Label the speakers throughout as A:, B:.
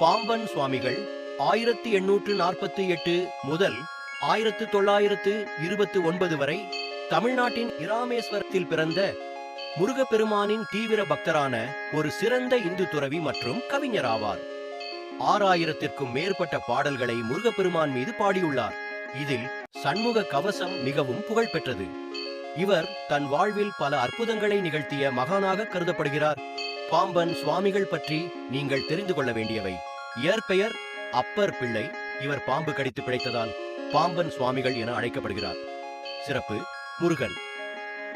A: பாம்பன் சுவாமிகள் 1848 முதல் 1929 வரை தமிழ்நாட்டின் இராமேஸ்வரத்தில் பிறந்த முருகப்பெருமானின் தீவிர பக்தரான ஒரு சிறந்த இந்து துறவி மற்றும் கவிஞர் ஆவார். 6000த்திற்கும் மேற்பட்ட பாடல்களை முருகப்பெருமான் மீது பாடியுள்ளார். இதில் சண்முக கவசம் மிகவும் புகழ் பெற்றது. இவர் தன் வாழ்வில் பல அற்புதங்களை நிகழ்த்திய மகானாக கருதப்படுகிறார். பாம்பன் சுவாமிகள் பற்றி நீங்கள் தெரிந்து கொள்ள வேண்டியவை: இயற்பெயர் அப்பர் பிள்ளை. இவர் பாம்பு கடித்து பிழைத்ததால் பாம்பன் சுவாமிகள் என அழைக்கப்படுகிறார். சிறப்பு: முருகன்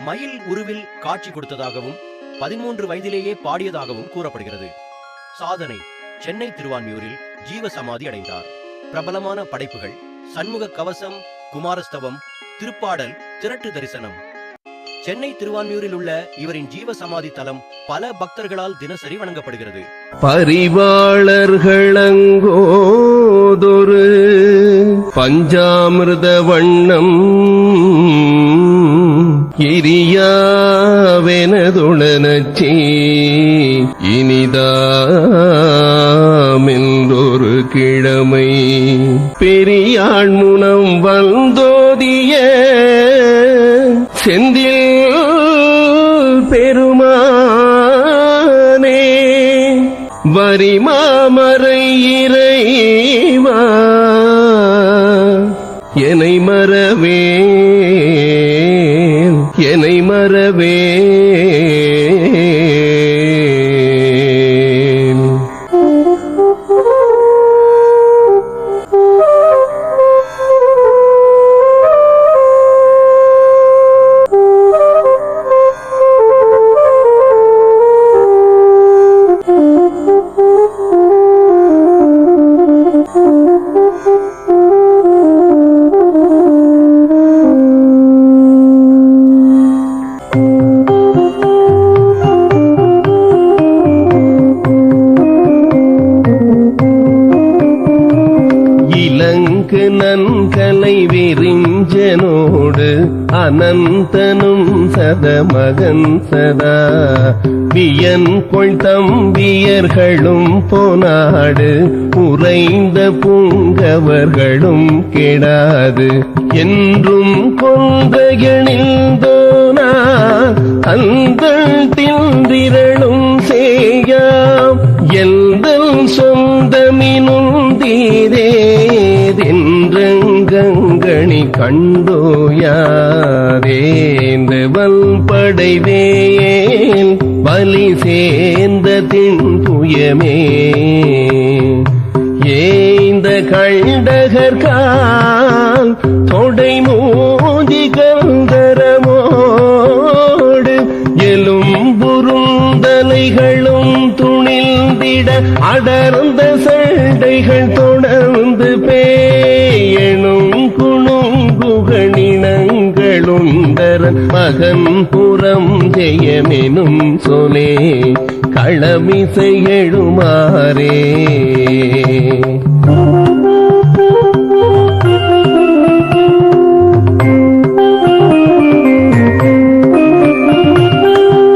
A: மயில் உருவில் காட்சி கொடுத்ததாகவும் 13 வயதிலேயே பாடியதாகவும் கூறப்படுகிறது. சாதனை: சென்னை திருவான்மியூரில் ஜீவசமாதி அடைந்தார். பிரபலமான படைப்புகள்: சண்முக கவசம், குமாரஸ்தவம், திருப்பாடல், திரட்டு தரிசனம். சென்னை திருவான்மியூரில் உள்ள இவரின் ஜீவசமாதி தலம் பல பக்தர்களால் தினசரி வணங்கப்படுகிறது.
B: பரிவாளர்களங்கோதொரு பஞ்சாமிர்த வண்ணம் எரியாவெனதுணனச்சி இனிதாமென்றொரு கிழமை பெரியாள் முனம் வந்தோதிய செந்தில் பெருமானே வரிமாமரை இறைவா என்னை மறவே நன்கலை விரிஞ்சனோடு அனந்தனும் சதமகன் சதா வியன் கொள் தம்பியர்களும் பொனாடு உறைந்த பூங்கவர்களும் கெடாது என்றும் கொள்கையணிந்தோனா அந்த திந்திரளும் செய்யாம் எல்தல் சொந்தமினும் தீரேதென்றங்கணி கண்டோயாரேந்த வல்படைவேல் பலி சேர்ந்த தின்புயமே ஏந்த கண்டகர்கால் தொடை மோதி கந்தரமோடு எலும்புருந்தலைகளும் துணிந்திட அடர்ந்த சண்டைகள் தொடர்ந்து பேயனும் குணுங்குகணினங்களுந்தரன் மகன் புறம் ஜெயமெனும் சொலே களமிசை எழுமாறே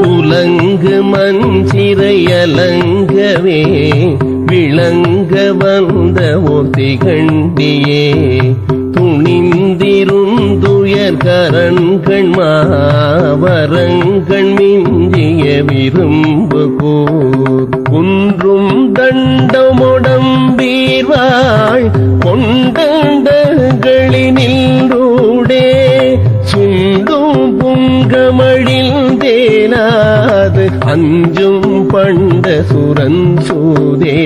B: துலங்கு மஞ்சிறையலங்கவே விளங்க வந்த ஒத்திகண்டியே துணிந்திருந்துயர் கரண்கள் மாவரங்கள் மிஞ்சிய விரும்பு கூர் குன்றும் தண்டமுடம்பீர்வாள் கொண்டங்களினின்றூடே சுண்டும் புங்கமழில் தேனாது அஞ்சும் பண்ட சுரன் சூதே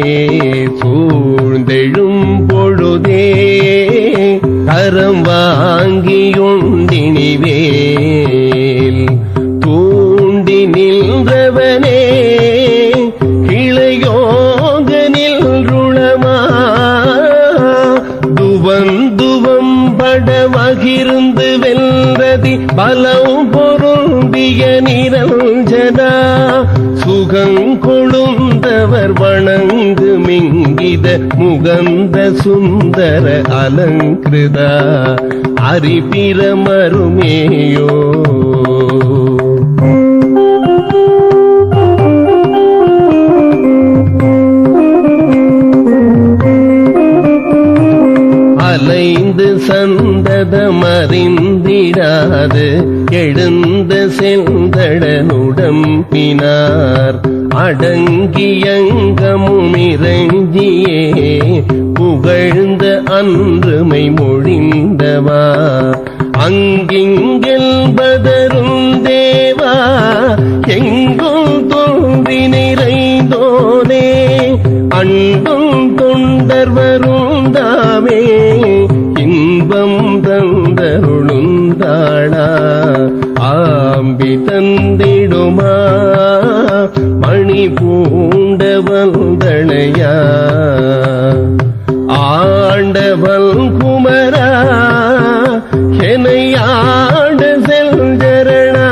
B: சூழ்ந்தெழும் பொழுதே கரம் வாங்கியுண்டினிவேல் தூண்டி நின்றவனே கிளையோக நில்ருளமா துவந்துவம் பட வகிர்ந்து வெல்றதி பலம் பொருந்திய நிரஞ்சனா சுகங்கொழுந்தவர் வணங்கு மிங்கித முகந்த சுந்தர அலங்கிருதா அரிபிரமருமேயோ அலைந்து சந்ததமறிந்திடாது எழுந்த செந்தடனுடம்பினார் அடங்கியங்கமும் இறைஞ்சியே புகழ்ந்த அன்றுமை மொழிந்தவா அங்கிங்கெல்பதரும் தேவா எங்கும் தோன்றி நிறைந்தோனே அன்பும் தொண்டர் வருந்தாமே இன்பம் தந்தருளுந்தாளா ஆம்பி தந்திடுமா மணி பூண்ட வந்தளையா ஆண்டவல் குமரா என்னையாண்ட செல்ஜரணா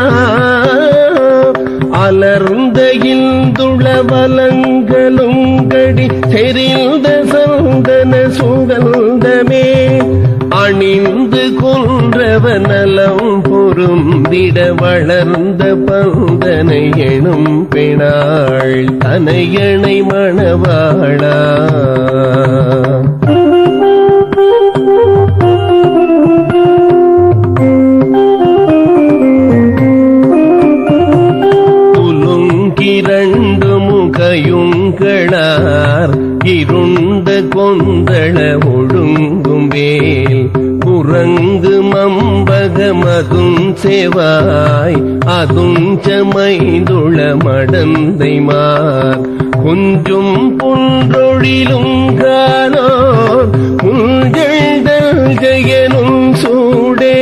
B: அலர்ந்த இந்துள வலங்களும் கடி செறிந்த சந்தன சுகந்தமே அணிந்து கொன்றவ நலம் பொருந்திட வளர்ந்த பந்தனை எனும் பெணாள் தனையணை மணவாளா இரண்டு முகையுங்களார் இருண்ட கொந்தள ஒழுங்கும் வேல் குரங்கு மம்பகமதும் செவாய் அதும் சமைந்துள மடந்தைமார் கொஞ்சும் புன்றொழிலும் காணோர் புஞ்செழ்தல் ஜெயனும் சூடே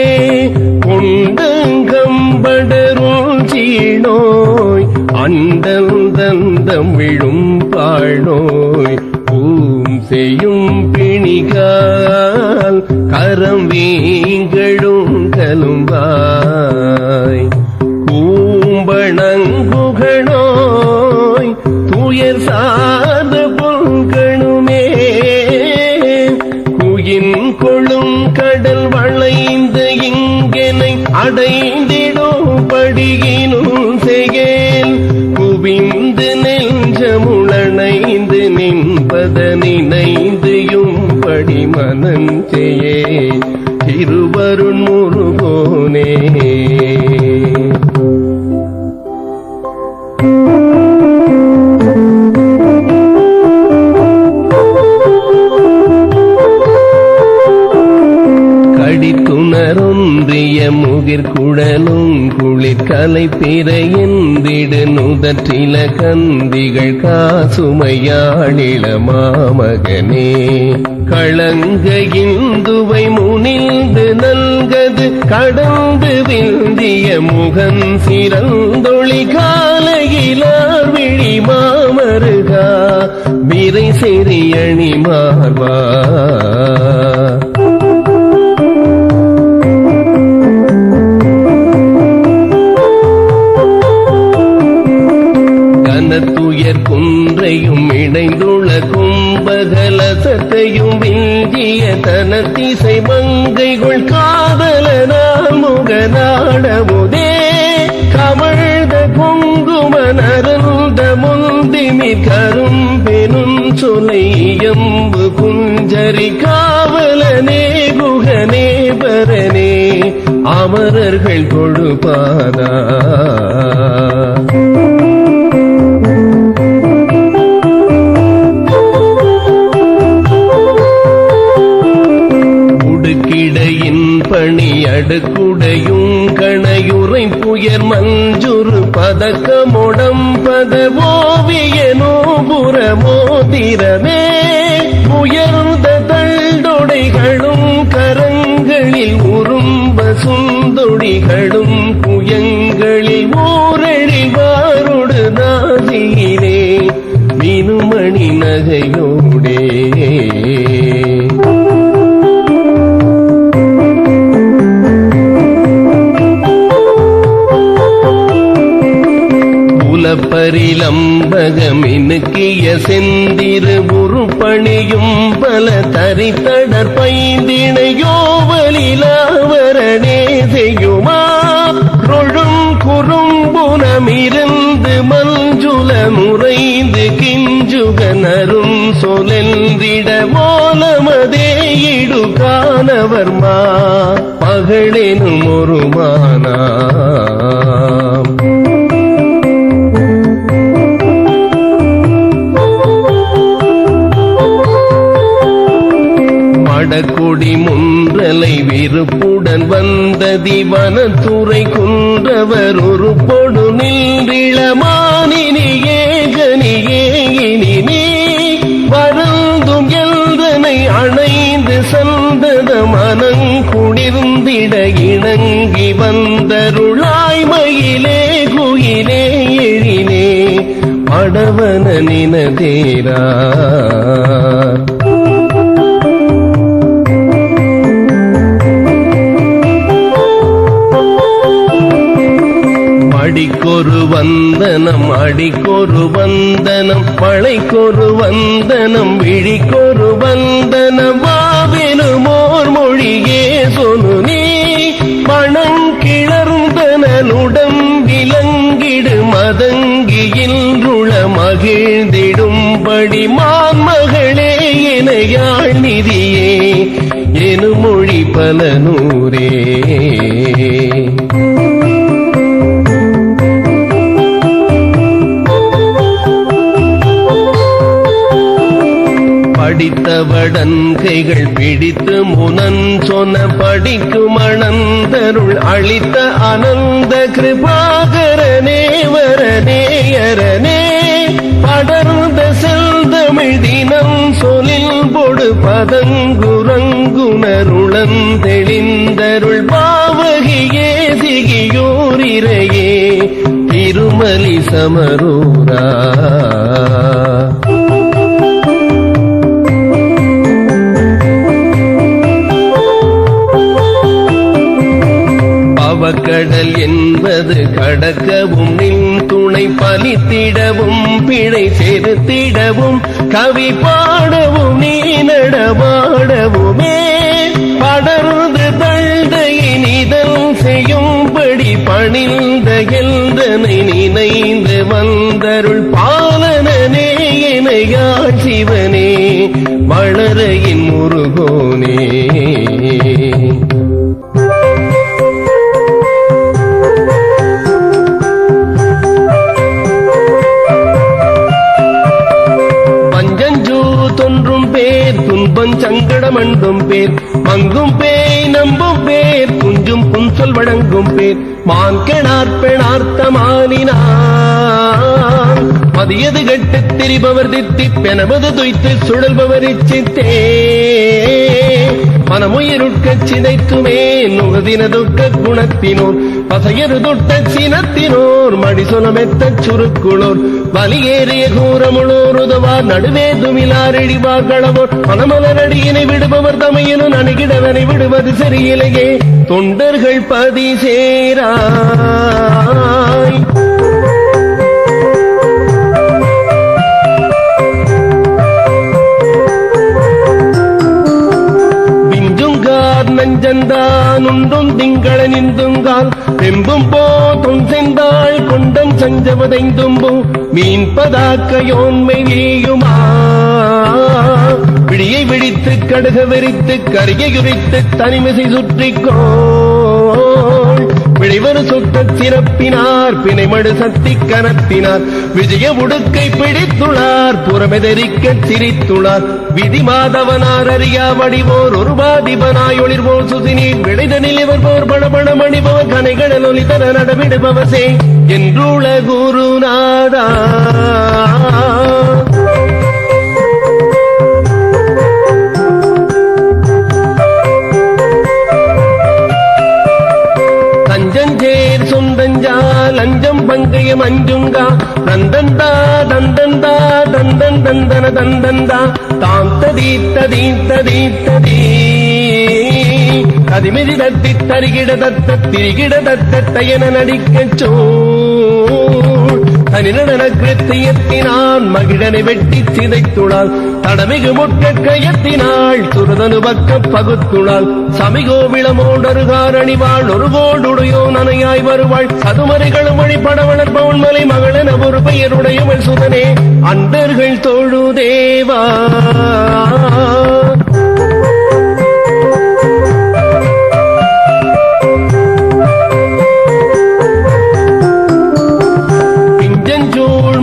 B: கொண்டங்கம்படரும் சீனோய் அண்டல் தந்தம் விழும் பாழ்நோய் பூம் செய்யும் பிணிகால் கரம் வீங்களும் கலும்பாய் பூம்பணங்குகணோய் துயர் சார்ந்த பொங்கணுமே குயின் கொழும் கடல் வளைந்த இங்கனை அடைந்திடும் படியினும் செய்கேன் குவிந்து நெஞ்சமுளனைந்து நின்பத நினைந்துயும் படிமனஞ்செயே திருவருண் முருகோனே கடித்துணரொன்றிய முகிர்குழலும் குளிர் கலை பிறையென்றிடு நுதற்றில கந்திகள் காசுமையாளிள மாமகனே களங்க இந்துவை முனிந்து நல்கது கடந்து விந்திய முகன் சிறந்தொளி காலையிலார் விழி மாமருகா விரை செறியணி மார்வா துயர் குன்றையும் இணைந்துள்ள கும்பகலசத்தையும் விஞ்சிய தனத்திசை மங்கைகள் காதலனால் முகநாடமுதே கமழ்ந்த குங்கும நருந்த முந்திமி கரும்பெனும் சொலையம்பு குஞ்சரி காவலனே குகனே பரனே அமரர்கள் கொழுபாதா கிடையின் பணி அடுக்குடையும் கணையுரை புயர் மஞ்சுரு பதக்கமொடம் பதவோவியனோ புறமோதிரமே உயர்ந்த தண்டொடைகளும் கரங்களில் உரும்ப சுந்தொடிகளும் புயங்களில் ஊரழிவாருடு நாசியிலே மினுமணி நகையோடே பரிலம்பகமினுக்கிய செந்திரு உருப்பணியும் பல தரித்தடர் பைந்திணையோவலிலாவரணே செய்யுமா ரொழும் குறும்புனமிருந்து மஞ்சுல முறைந்து கிஞ்சுகனரும் சொலெந்திட மோலமதே இடு காணவர்மா பகழெனும் ஒரு மானாம். மடக்குடி முன்றலை விருப்புடன் வந்த திவனத்துறை குன்றவர் ஒரு பொடு நின்றிளமானினி ஏகனியே நீ வருந்தும் எல்தனை அணைந்து சந்தத மனங்குளிர்ந்திட இணங்கி வந்தருளாய்மையிலே குயிலே எழிலே படவன நினதேரா. அடிக்கொரு வந்தனம் அடிக்கொரு வந்தனம் மழைக்கொரு வந்தனம் விழிக்கொரு வந்தனம் வாவெனுமோர் மொழியே சொனு நீ மணங்கிளர்ந்தனுடம் விலங்கிடு மதங்கியின்றுள மகிழ்ந்திடும்படி மான்மகளே எனையாழ் நிதியே எனு மொழி பல நூரே. படித்தவடன் கைகள் பிடித்து முனன் சொன்ன படிக்கும் அனந்தருள் அளித்த அனந்த கிருபாகரனே வரனேயரனே படர்ந்த செல்தமிழ் தினம் சொலில் பொடு பதங்குரங்குணருளன் தெளிந்தருள் பாவகியே சிகியோரிரையே திருமலி சமரூரா. கடல் என்பது கடக்கவும் நின் துணை பலித்திடவும் பிழை செலுத்திடவும் கவி பாடவும் நீ நடமாடவுமே படர்ந்து தழ்தையின் இதழ் செய்யும்படி பணிந்த எல்தனை நினைந்து வந்தருள் பாலனே எனையாள் சிவனே வளரையின் முருகோனே. துன்பம் சங்கடம் அண்டும் பேர் மங்கும் பேய் நம்பும் பேர் குஞ்சும் புன்சொல் வழங்கும் பேர் மான்கணார்பெணார்த்தமானினார் மதியது கட்டுத் திரிபவர் தித்திப்பெனவது துய்த்து சுழல்பவர் இச்சித்தே மனமுயிருட்கச் சிதைத்துமே நுகதின துக்க குணத்தினோர் பசையரு துட்ட சினத்தினோர் மடிசொலமெத்தச் சுருக்குளோர் வலியேறிய கூறமுளோர் உதவார் நடுவே துமிலார் இடிவார் களவோர் மனமலரடியினை விடுபவர் தமையினும் அணுகிடவனை விடுவது சரியிலேயே தொண்டர்கள் பதி சேராய். நஞ்சந்தான் உண்டும் திங்கள நிந்துங்கால் வெம்பும் போதும் செந்தாள் கொண்டம் சஞ்சவதைந்தும்பு மீன் பதாக்கையோன்மை வீயுமா விடியை விழித்து கடுக வெறித்து கரியை உரித்து தனிமிசை சுற்றிக்கோ விளைவரு சுட்டச் சிறப்பினார் பிணைமடு சக்தி கனத்தினார் விஜய உடுக்கை பிடித்துளார் புறமெதரிக்கச் சிரித்துளார் விதி மாதவனார் அறியா வடிவோர் ஒரு பாதிபனாய் ஒளிர்வோர் சுதினீர் விளைதனில் இவர் போர் பணபண மணிபவர் கனைகடல் ஒலிதர நடவிடுபவசே என்றுள குருநாதா. தஞ்சஞ்சேர் சொந்தஞ்சால் அஞ்சம் பங்கயம் அஞ்சுங்கா தந்தந்தா தந்தந்தா தந்தன் தந்தன தந்தந்தா தாம் ததீத்ததீத்ததீத்ததீ கதிமிதி தத்தி தரிகிட தத்த திரிகிட தத்த தயன நடிக்கச்சோ தனிநடன கிருத்தியத்தினான் மகிழனை வெட்டி சிதைத்துளாள் தடமிகு முட்க கயத்தினாள் சுரதனு பக்க பகுத்துளாள் சமிகோவிளமோடருகார் அணிவாள் ஒரு கோடுடையோ நனையாய் வருவாள் சதுமறைகளும் வழிபட வளர்ப்பவன் மலை மகளென ஒரு பெயருடையவள் சுதனே அண்டர்கள் தொழுதேவா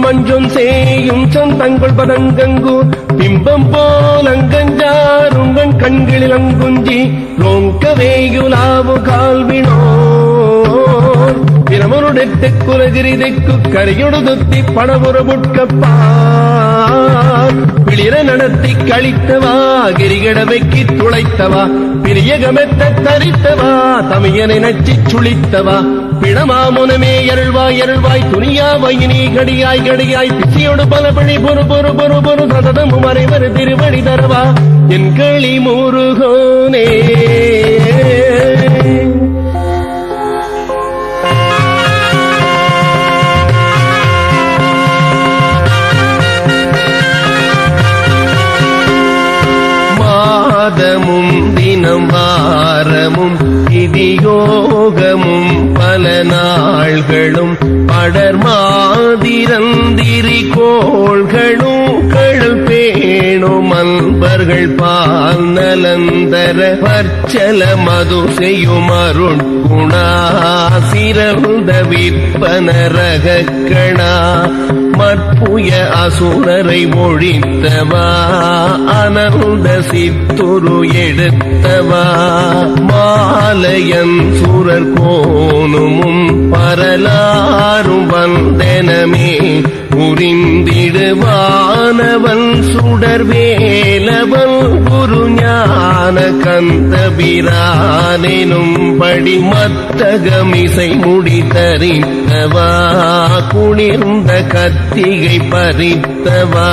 B: மஞ்சம் சேயும் சந்தங்கள் பதங்கங்கூர் பிம்பம் போல் அங்கஞ்சாருங்கன் கண்களில் அங்குஞ்சி ரோங்கவேயுலாவு கால்வினோ பிரமனுடெட்டு குலகிரிதைக்கு கரையொடுதுத்தி பணபுற புட்கப்பா பிளிர நடத்தி கழித்தவா கிரிகட வைக்கி துளைத்தவா பிரியகமெத்த தரித்தவா தமியனை நச்சி சுழித்தவா பிணமாமுனமே எருள்வாய் துணியா வையினி கடியாய் பிசியோடு பலபடி பொறு சததமும் அறைவர் திருவடி தரவா என் களி முருகோனே மாதமும் தினம் வாரமும் இதியோகமும் பல நாள்களும் படர் மாதிரந்திரி கோள்களும் கழல் பேணும் அன்பர்கள் பால் நலந்தர பற்சல மது செய்யும் அருட்குணா சிறந்த விற்பனரகக்கணா மற்புய அசுரரை ஒழித்தவா அனந்த சித்துரு எடுத்தவா மாலையன் சுரர் கோணுமும் பரலாரும் வந்தனமே புரிந்திடுவானவன் சுடர் வேலவன் குரு ஞான கந்தபிரானெனும் படி மத்தகமிசை முடி தரித்தவா குளிர்ந்த கத்திகை பறித்தவா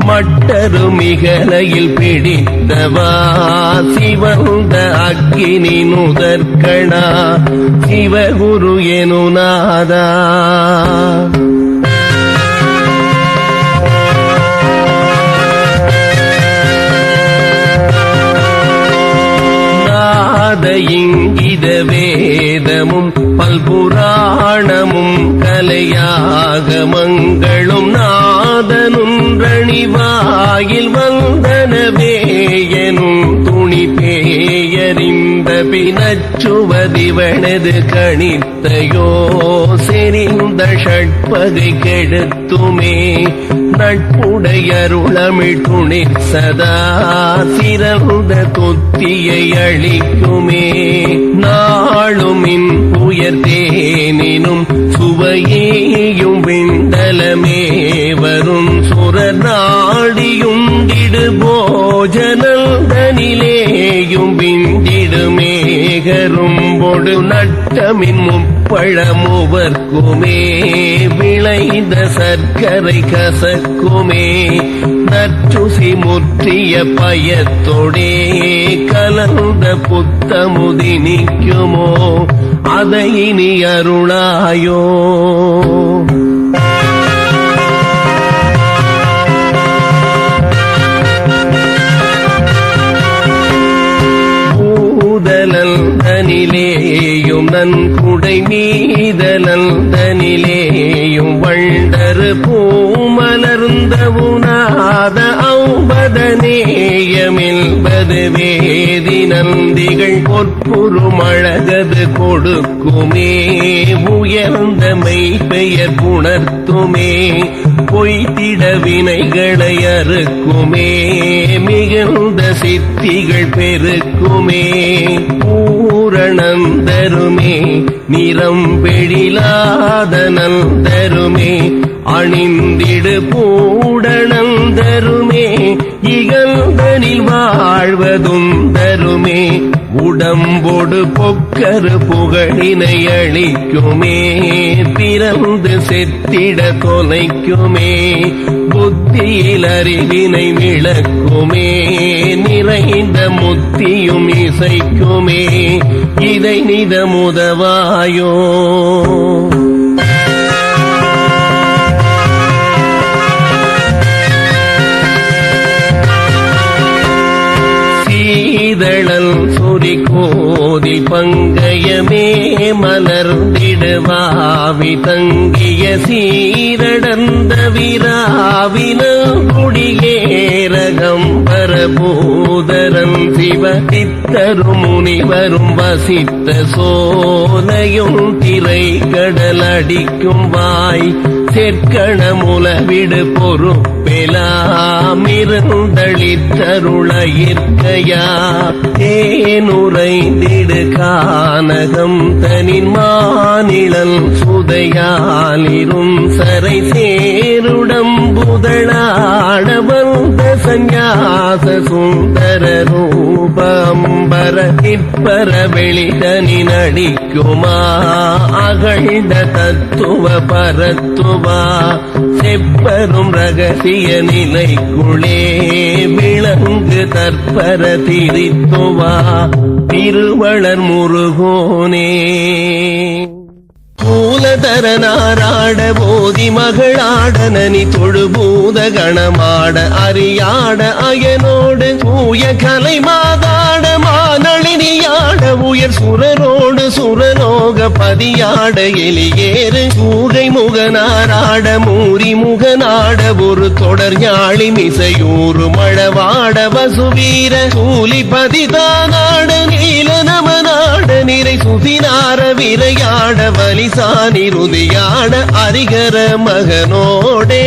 B: மட்டரு மிகலையில் பிடித்தவா சிவந்த அக்கினி நுதற்கணா சிவகுரு எனுநாதா இங்கித வேதமும் பல்புராணமும் கலையாகமங்களும் நாதனுன்றணிவாயில் வந்தனவேயனும் துணி பேயறிந்த பினச்சுவதிவனது கணித்தையோ செறிந்த ஷட்பகை கெடுத்துமே நட்புடையருளமிழ் துணி சதா சிறந்த தொத்தியை அளிக்குமே நாளுமின் உயர்த்தேனினும் சுவையேயும் விண்டலமே வரும் சுரர் நாடியுண்டிடு போஜனந்தனிலேயும் விண்டிடுமேகரும்பொடு நட்டமின் முப்பழமுவர்க்குமே விளைந்த சர்க்கரை கசக்குமே நற்றுசி முற்றிய பயத்தொடே கலந்த புத்தமுதி நிற்குமோ அதை இனி அருளாயோ தனிலேயும் நன்குடை மீதலந்தனிலேயும் வண்டரு பூமலர்ந்த உனாத ஔபதநேயமில்பது வேதி நந்திகள் பொற்புறுமழகது கொடுக்குமே உயர்ந்த மெய்பெயர் புணர்த்துமே பொய்த்திட வினைகளை அறுக்குமே மிகுந்த சித்திகள் பெருக்குமே பூரணந்தருமே நிறம் பெழிலாத நந்தருமே அணிந்திடு பூடணந்தருமே இகழ்தனில் வாழ்வதும் தருமே உடம்பொடு பொக்கரு புகழினை அளிக்குமே பிறந்து செத்திட தொலைக்குமே புத்தியில் அறிவினை விளக்குமே நிறைந்த முத்தியும் இசைக்குமே இதை இதழல் சொறி கோதி பங்கயமே மலர்ந்திடுவாவி தங்கிய சீரடர்ந்த விராவின குடியேரகம் பரபூதரன் சிவத்தித்தரும் முனிவரும் வசித்த சோலையும் திரை கடல் அடிக்கும் வாய் செற்கணமுலவிடு பொறுப்பெலாமிருந்தளித்தருளையிற்கையா தேனுரைந்திடு கானகம் தனின் மாநிழல் சுதையாலிரும் சரை சேருடம் புதழாட வந்த சந்நியாச சுந்தர ரூபம்பர நிற்பர வெளிதனின் அடிக்குமா அகழ்ந்த தத்துவ பரத்துவா செப்பரும் ரகசிய நிலைக்குளே விளங்கு தற்பர திரித்துவா திருவளர் முருகோனே மூலதர நாராட போதி மகளாட நனி தொழுபூத கணமாட அறியாட அயனோடு தூய கலை மாதாட மானளினியாட உயர் சுரரோடு சுரலோக பதியாட எலியேறு சூகை முகனாராட மூரி முகனாட ஒரு தொடர் ஞாழி மிசையூறு மழவாட வசுவீர சூலி பதிதானாட நீல நமனாட நிறை சுதினார விரையாட வலிசானி ருதியாட அரிகர மகனோடே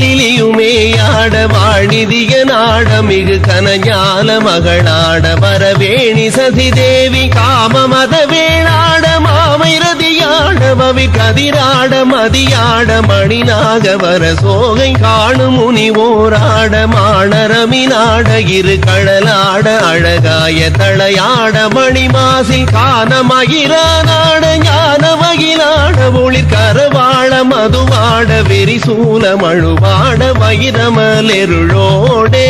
B: காலிலியுமேயாட வாழிதிய நாட மிகு கனஞால மகளாட வரவேணி சதிதேவி காமமத வேளாட மாமைரதியாட பவி கதிராட மதியாட மணிநாக வர சோகை காணும் முனிவோராட மாணரமினாட இரு கடலாட அழகாய தளையாட மணிமாசி காணமகிரானாட ஞான மகிழாட ஒளிர் கரவாழ மதுவாட வெறிசூல மழுவாட வைரமலெருளோடே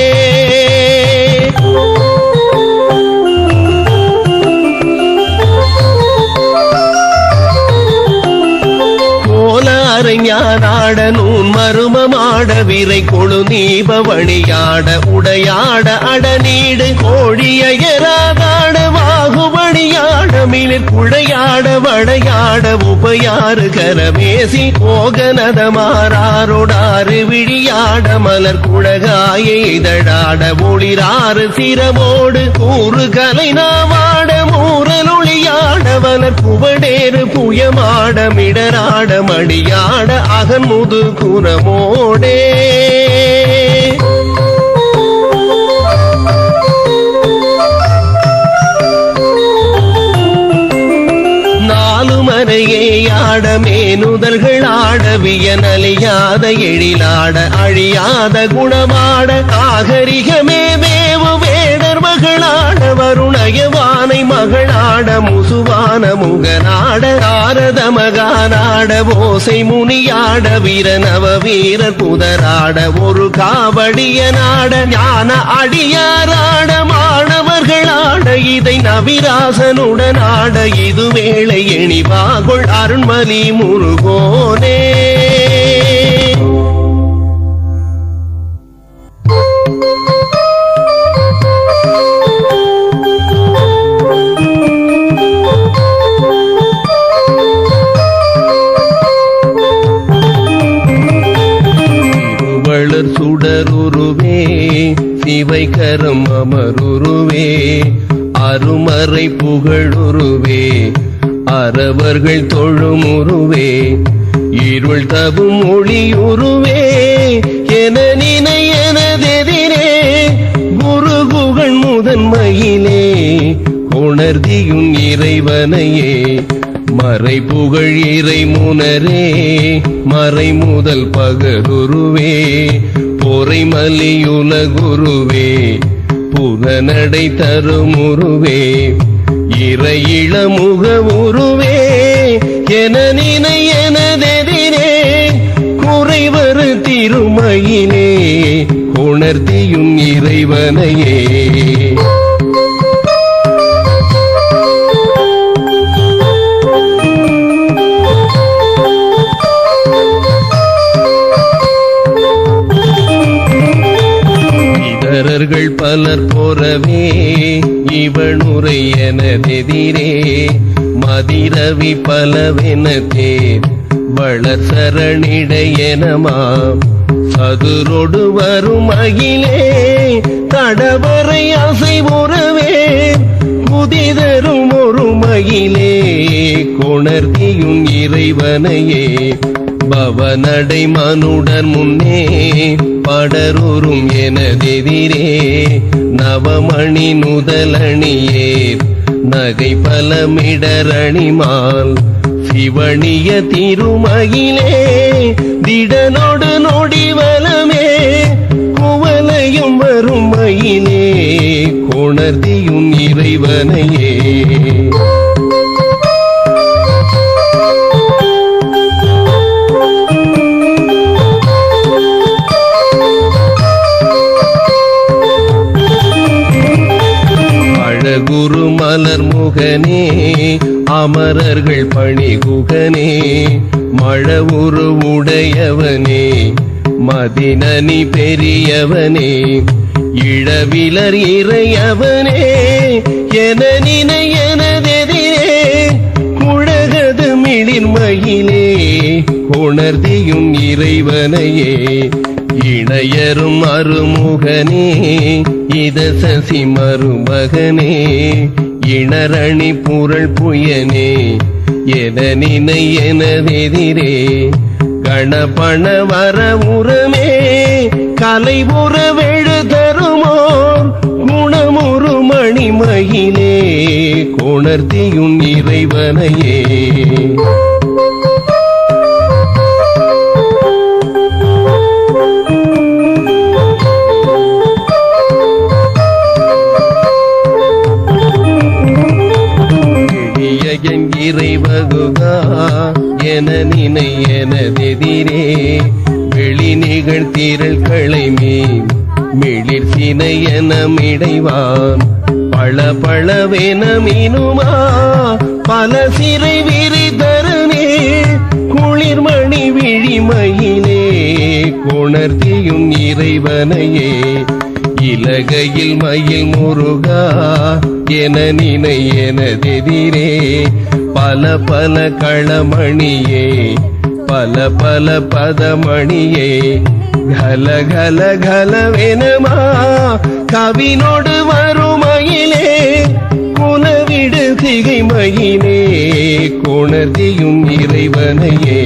B: ஞானாட நூன் மருமமாட விரை கொழு நீபவணியாட உடையாட அடநீடு கோழியராதாட வாகுபணியாட மிளிர் குழையாட வடையாட உபயாறு கரமேசி போகனத மாறாரோடாறு விழியாட மலர் குழகாய இதழாட ஒளிராறு சிரமோடு கூறு கலை நாவாட மூரலொளியாட வலர் புவடேறு புயமாட மிடராட மடியாட அகன்முது குரமோடே நாலுமறையேயாட மேனுதல்கள் ஆடவிய நலியாத எழிலாட அழியாத குணமாட நாகரிகமே மேவு வேடர் மகளாட வருணயவானை மகளாட முசுவான முகநாட நாரத மகாநாட ஓசை முனியாட வீரநவ வீரர் புதராட ஒரு காவடிய நாட ஞான அடியாராட மாணவர்களாட இதை நவிராசனுடனாட இது வேளை எணிவாகுள் அருண்மலி முருகோனே சுடருருவே சிவை கரம் அமருருவே அருமறை புகழுருவே அறவர்கள் தொழுமுருவே இருள் தவும் ஒளியுருவே என நினை எனதெதிரே குருகுகள் முதன்மையிலே உணர்தியும் இறைவனையே மறை புகழ் இறை முனரே மறை முதல் பகருருவே பொறை மலியுலகுருவே புகனடை தருமுருவே இறை இளமுக உருவே என நினை எனதெதிரே குறைவரு திருமையிலே உணர்த்தியும் இறைவனையே மணிவனுரை எனதெதிரே மதிரவி பலவென தேர் வளர் சரணிடையனமாம் சதுரொடு வரும் அகிலே தடவரை அசைவுறவே புதிதரும் ஒரு மகிலே கொணர்த்தியும் இறைவனையே பவனடை மனுடன் முன்னே படருறும் எனதெதிரே நவமணி நுதலணியே நகை பலமிடரணிமால் சிவணிய திருமகிலே திடனோடு நொடிவலமே குவலையும் வரும் மயிலே கொணர்த்தியும் இறைவனையே குரு மலர் முகனே அமரர்கள் பணிகுகனே மழவுரு உடையவனே மதினனி பெரியவனே இளவிலர் இறையவனே என நினை எனதெதிரே குழகது மிளிர் மயிலே கொணர்த்தியும் இறைவனையே இணையரும் அருமுகனே இத சசி மருமகனே இணரணி புரள் புயனே என நினை எனதெதிரே கணபண வர உரமே கலை உறவெழு தருமோர் குணமுறு மணிமயிலே கொணர்த்தியும் இறைவனையே இறைவகுகா என நினை எனதெதிரே வெளி நிகழ் தீரல் களைமே மிளிர் சினை என மிடைவான் பள பளவென மீனுமா பல சிறை விரி தருனே குளிர்மணி விழிமயிலே கொணர்த்தியும் இறைவனையே இலகையில் மயில் முருகா என நினை எனதெதிரே பல பல களமணியே பல பல பதமணியே கல கல கலவெனமா கவினோடு வருமயிலே குலவிடு சிகை மயிலே கொணர்த்தியும் இறைவனையே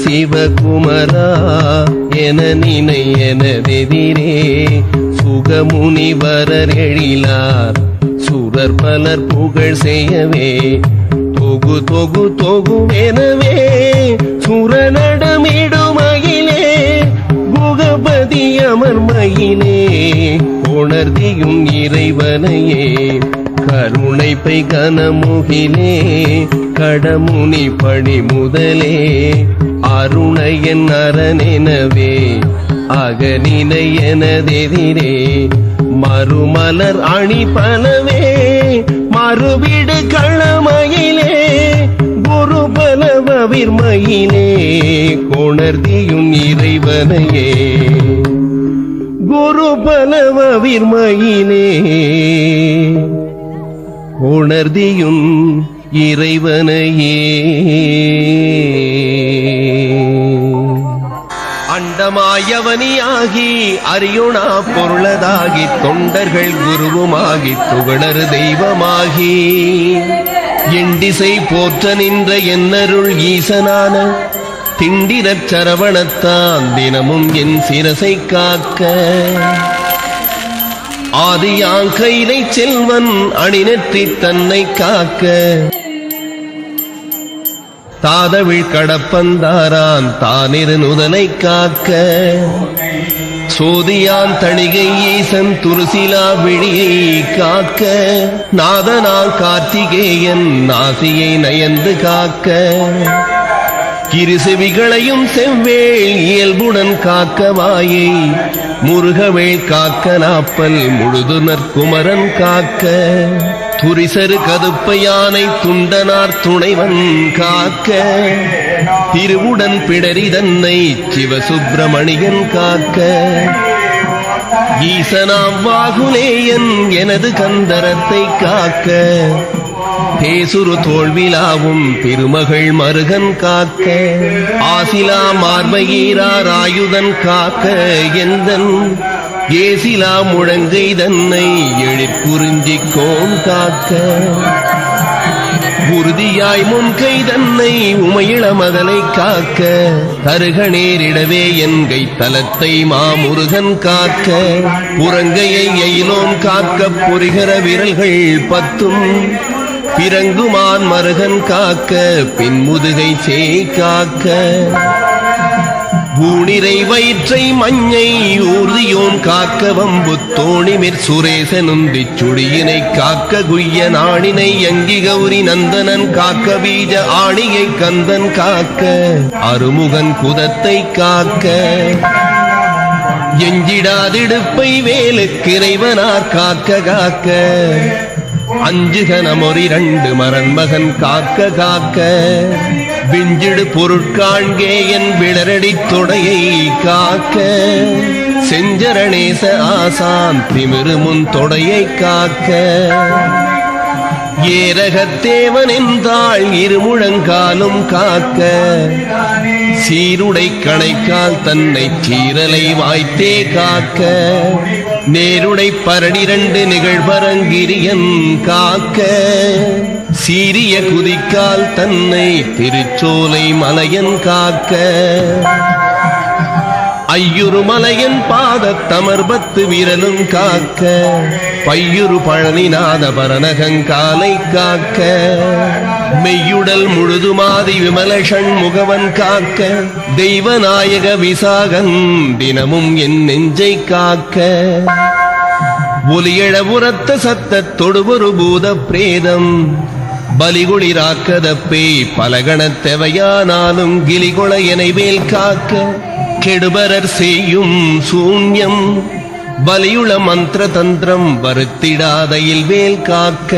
B: சிவகுமரா என நினை எனதெதிரே சுகமுனிவரர் எழிலார் சுரர் பலர் புகழ் செய்யவே தொகு தொகு தொகுவெனவே சுரநடமிடுமயிலே குகபதி அமர்மயிலே கொணர்த்தியும் இறைவனையே கருணை பை கனமுகிலே கடமுனி பணி முதலே அருணையன் அரணெனவே அகனினை எனதெதிரே மறுமலர் அணி பலவே மறுவிடு களமயிலே குரு பலவிர்மயிலே கொணர்த்தியும் இறைவனையே குரு பலவிர்மயிலே உணர்தியும் இறைவனையே அண்டமாயவனியாகி அரியுணா பொருளதாகி தொண்டர்கள் குருவுமாகி துகளறு தெய்வமாகி எண்டிசை போற்ற நின்ற என்னருள் ஈசனான திண்டிரச் சரவணத்தான் தினமும் என் சிரசை காக்க ஆதியாங்கையிலை செல்வன் அணிநெற்றி தன்னை காக்க தாதவிழ் கடப்பந்தாரான் தானிரு நுதலை காக்க சோதியான் தணிகை ஈசன் துருசிலா விழியை காக்க நாதனா கார்த்திகேயன் நாசியை நயந்து காக்க இரு செவிகளையும் செவ்வேள் இயல்புடன் காக்க வாயை முருகவேள் காக்க நாப்பல் முழுது நற்குமரன் காக்க துரிசரு கதுப்ப யானை துண்டனார் துணைவன் காக்க திருவுடன் பிடரி தன்னை சிவசுப்பிரமணியன் காக்க ஈசனாம் வாகுலேயன் எனது கந்தரத்தை காக்க தேசுரு தோல்விலாவும் திருமகள் மருகன் காக்க ஆசிலா மார்பையீரார் ஆயுதன் காக்க எந்தன் ஏசிலா முழங்கை தன்னை எழிற்குறிஞ்சிக்கோன் காக்க உறுதியாய் முன்கை தன்னை உமையிள மதலை காக்க தருக நேரிடவே என்கை தலத்தை மாமுருகன் காக்க புறங்கையை எயிலோன் காக்க பொறிகர விரல்கள் பத்தும் பிறங்குமான் மருகன் காக்க பின்முதுகை சேய் காக்க ஊனிரை வயிற்றை மஞ்சை ஊர்தியோன் காக்க வம்பு தோணிமிர் சுரேசனும் திச்சுடியினை காக்க குய்ய நாணினை யங்கி கௌரி நந்தனன் காக்க பீஜ ஆணியை கந்தன் காக்க அருமுகன் குதத்தை காக்க எஞ்சிடாதிடுப்பை வேலுக்கிறைவனார் காக்க காக்க அஞ்சுகனமொரிரண்டு மரன்மகன் காக்க காக்க விஞ்சிடு பொருட்காண்கே என் விளரடி தொடையை காக்க செஞ்சரணேச ஆசான் திமிருமுன் தொடையை காக்க ஏரகத்தேவன் என்றாள் இருமுழங்காலும் காக்க சீருடை கணைக்கால் தன்னை சீரலை வாய்த்தே காக்க நேருடை பரடிரண்டு நிகழ்வரங்கிரியன் காக்க சீரிய குதிக்கால் தன்னை திருச்சோலை மலையன் காக்க ஐயுரு மலையன் பாதத் தமர்பத்து விரலும் காக்க பையுரு பழனிநாத பரநகங்காலை காக்க மெய்யுடல் முழுதுமாதி விமல ஷண்முகவன் காக்க தெய்வநாயக விசாகன் தினமும் என் நெஞ்சை காக்க ஒலியழ உரத்த சத்தத் தொடுவொரு பூத பிரேதம் பலிகுளிராக்கத பேய் பலகணத்தெவையானாலும் கிளிகொள எனை மேல் காக்க கெடுபரர் செய்யும் சூன்யம் பலியுள மந்திர தந்திரம் வருத்திடாதையில் வேல் காக்க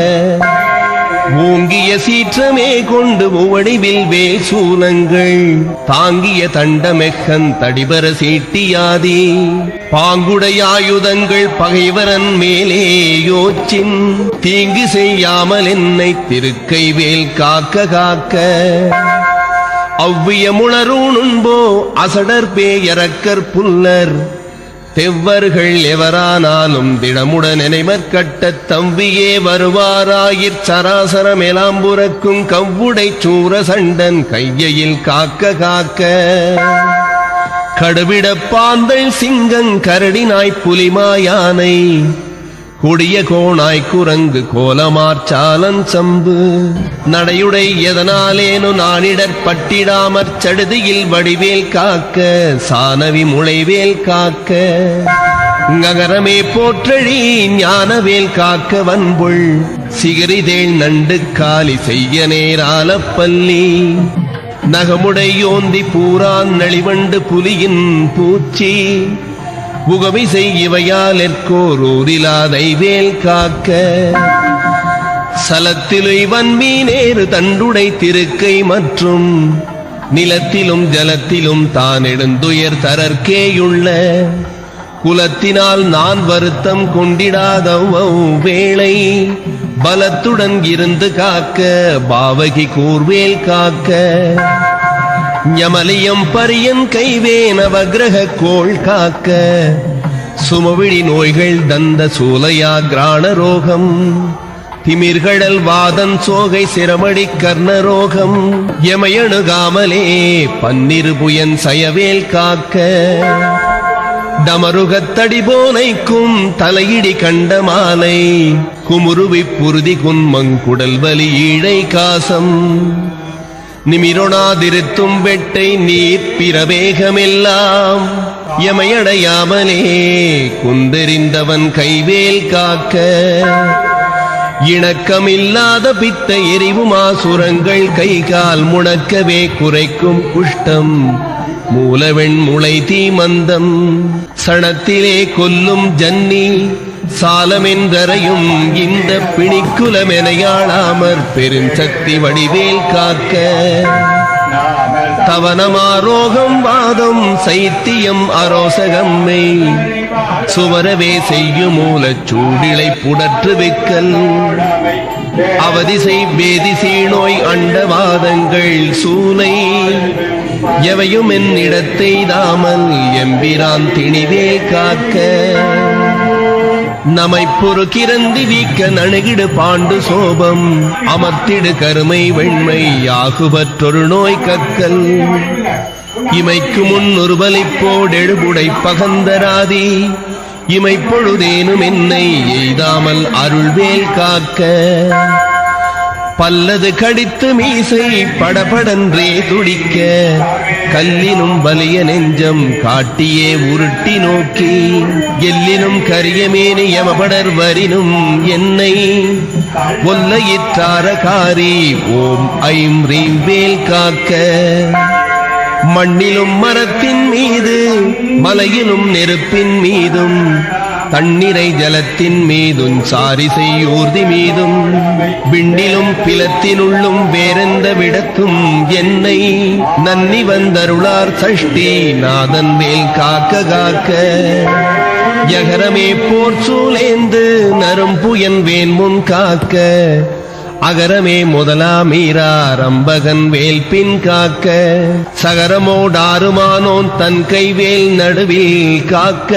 B: ஓங்கிய சீற்றமே கொண்டு உவடிவில் வேல் சூலங்கள் தாங்கிய தண்டமெக்கன் தடிபர சீட்டியாதி பாங்குடையாயுதங்கள் பகைவரன் மேலே யோச்சின் தீங்கு செய்யாமல் என்னை திருக்கை வேல் காக்க காக்க அவ்விய முணரூணுன்போ அசடர் பேயரக்கர் புல்லர் தெவ்வர்கள் எவரானாலும் திடமுடன் நினைமற்கட்டத் தம்பியே வருவாராயிற் சராசரம் எலாம்புறக்கும் கவ்வுடை சூர சண்டன் கையில் காக்க காக்க கடுவிடப் பாந்தள் சிங்கங் கரடினாய் புலிமாயானை கொடிய கோணாய் குரங்கு கோலமார்ச்சாலன் சம்பு நடையுடை எதனாலேனு நானிடற் பட்டிடாமற் சடுதியில் வடிவேல் காக்க சானவி முளைவேல் காக்க நகரமே போற்றழி ஞானவேல் காக்க வன்புள் சிகரிதேள் நண்டு காலி செய்ய நேராலப்பள்ளி நகமுடை யோந்தி பூரான் நளிவண்டு புலியின் பூச்சி புகமிசை இவையால் எற்கோரூரிலாதை வேல் காக்க சலத்திலை வன்மீனேறு தண்டுடை திருக்கை மற்றும் நிலத்திலும் ஜலத்திலும் தான் எடுந்துயர் தரற்கேயுள்ள குலத்தினால் நான் வருத்தம் கொண்டிடாதவ் வேளை பலத்துடன் இருந்து காக்க பாவகி கூர்வேல் காக்க ஞமலியம் பரியன் கைவேன வக்ரக கோள் காக்க சுமவிழி நோய்கள் தந்த சூலையா கிராண ரோகம் திமிர்கடல் வாதன் சோகை சிரமடி கர்ணரோகம் எமையணுகாமலே பன்னிரு புயன் சயவேல் காக்க டமருகத்தடி போனைக்கும் தலையிடி கண்ட மாலை குமுருவி புருதி குன்மங்குடல் வலி ஈழை காசம் நிமிரொணாதிருத்தும் வெட்டை நீர் பிரவேகமெல்லாம் எமையடையாமலே குந்தெறிந்தவன் கைவேல் காக்க இணக்கமில்லாத பித்த எரிவுமாசுரங்கள் கை கால் முடக்கவே குறைக்கும் குஷ்டம் மூலவெண் முளை தீமந்தம் சணத்திலே கொல்லும் ஜன்னி சாலமென்றரையும் இந்த பிணிக்குலமெனையாளாமற் பெருஞ்சக்தி வடிவேல் காக்க தவனமாரோகம் வாதம் சைத்தியம் அரோசகம்மை சுவரவே செய்யும் மூலச் சூடிலை புடற்று வைக்கல் அவதிசை வேதிசை நோய் அண்டவாதங்கள் சூலை எவையும் என்னிடத்தை தாமல் எம்பிரான் திணிவே காக்க நமைப்பொரு கிரந்தி வீக்க நணுகிடு பாண்டு சோபம் அமர்த்திடு கருமை வெண்மை யாகுபற்றொரு நோய் கக்கல் இமைக்கு முன் ஒருவலிப்போடெழுபுடை பகந்தராதி இமைப்பொழுதேனும் என்னை எய்தாமல் அருள்வேல் காக்க பல்லது கடித்து மீசை படபடன்றே துடிக்க கல்லினும் வலிய நெஞ்சம் காட்டியே உருட்டி நோக்கி எல்லினும் கரியமேனி யமபடர் வரினும் என்னை ஒல்லையிற்றாரகாரி ஓம் ஐம் ரீம் வேல் காக்க மண்ணிலும் மரத்தின் மீது மலையிலும் நெருப்பின் மீதும் தண்ணீரை ஜலத்தின் மீதும் சாரிசை ஊர்தி மீதும் விண்ணிலும் பிலத்தினுள்ளும் வேறெந்த விடத்தும் என்னை நன்னி வந்தருளார் சஷ்டி நாதன் வேல் காக்க காக்க யகரமே போர் சூலேந்து நரும்புயன் வேன் முன் காக்க அகரமே முதலாமீரா ரம்பகன் வேல் பின் காக்க சகரமோடாறுமானோன் தன் கைவேல் நடுவில் காக்க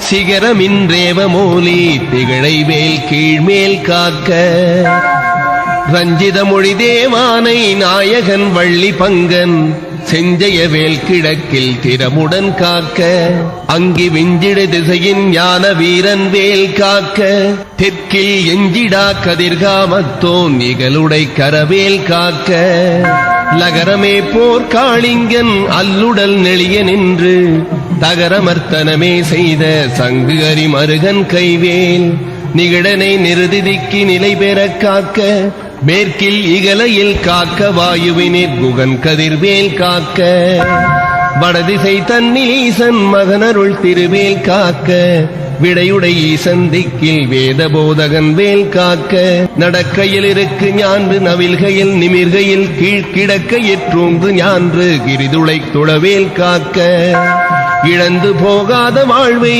B: சிகரமின்றேவ மூலி திகழை வேல் கீழ்மேல் காக்க ரஞ்சித மொழி தேவானை நாயகன் வள்ளி பங்கன் செஞ்சய வேல் கிழக்கில் திறமுடன் காக்க அங்கி விஞ்சிடு திசையின் ஞான வீரன் வேல் காக்க தெற்கில் எஞ்சிடா கதிர்காமத்தோன் நிகழுடை கரவேல் காக்க லகரமே போர் காளிங்கன் அல்லுடல் நெளிய நின்று தகரமர்த்தனமே செய்த சங்கு அரி மருகன் கைவேல் நிகழனை நிறுதிக்கு நிலை பெற காக்க மேற்கில் இகலையில் காக்க வாயுவினிற் குகன் கதிர்வேல் காக்க வடதிசை தன்னில் ஈசன் மகனருள் திருவேல் காக்க விடையுடை ஈசன் திக்கில் வேத போதகன் வேல் காக்க நடக்கையில் இருக்கு ஞான்று நவில்கையில் நிமிர்கையில் கீழ்கிடக்கையிற் தூங்கு ஞான்று கிரிதுளை துளவேல் காக்க இழந்து போகாத வாழ்வை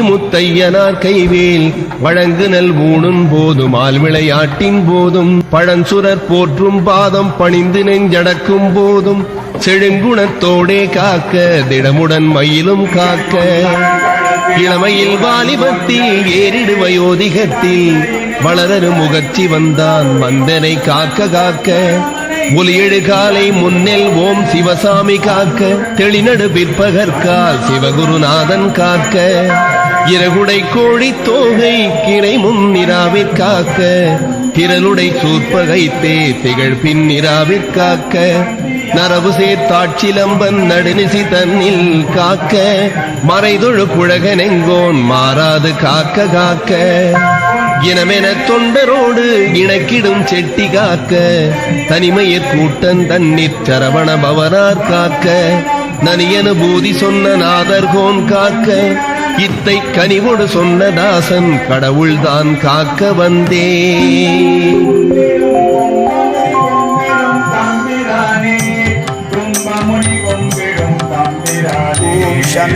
B: முத்தையனார் கைவேல் வழங்கு நல் ஊனும் போதும் ஆழ்விளையாட்டின் போதும் பழஞ்சுரர் போற்றும் பாதம் பணிந்து நெஞ்சடக்கும் போதும் செழுங்குணத்தோடே காக்க திடமுடன் மயிலும் காக்க இளமையில் வாலிபத்தில் ஏறிடு வயோதிகத்தில் வளரரு முகச்சி வந்தான் மந்தனை காக்க காக்க ஒலியெழு காலை முன்னெல் ஓம் சிவசாமி காக்க தெளிநடு பிற்பகற்கால் சிவகுருநாதன் காக்க இறகுடை கோழி தோகை கிரை முன்னிராவிற் காக்க திரளுடை சூர்பகைத்தே திகழ் பின்னிராவிற் காக்க நரவு சேர்த்தாட்சிலம்பன் நடுநிசி தன்னில் காக்க மறைதொழு புழகனெங்கோன் மாறாது காக்க காக்க இனமென தொண்டரோடு இணக்கிடும் செட்டி காக்க தனிமையற் கூட்டன் தன்னிற் சரவண பவனார் காக்க நனியனுபூதி சொன்ன நாதர்கோன் காக்க இத்தை கனிவோடு சொன்ன தாசன் கடவுள்தான் காக்க வந்தே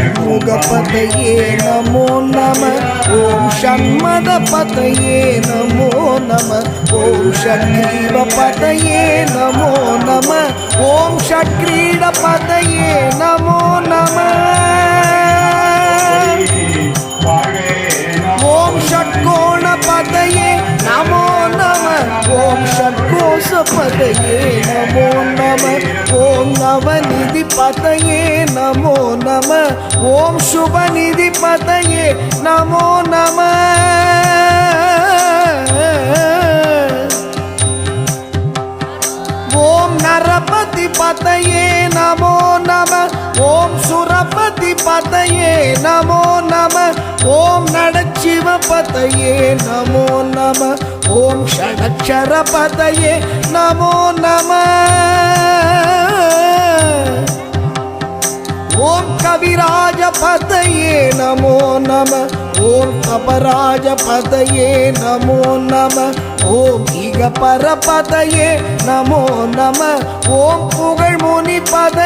C: षण्मुगपतये नमो नमः ॐ षण्मदपतये नमो नमः ॐ षट्ग्रीवपतये नमो नमः ॐ षट्क्रीडपतये नमो नमः ॐ षट्कोणपतये नमो नमः ॐ षट्कोशपतये नमो नमः ॐ नवनिधिपतये नमो नमः ॐ शुभनिधिपतये नमो नमः ॐ பரபதி பதையே நமோ நம ஓம் சுரபதி பதையே நமோ நம ஓம் நடச்சிவ பதையே நமோ நம ஓம் ஷடக்ஷர பதையே நமோ நம ஓம் கவிராஜ பதையே நமோ நம ஓம் கபராஜ பதையே நமோ நம ஓம் இக பரபதையே நமோ நம ஓம் புகழ் முனி பத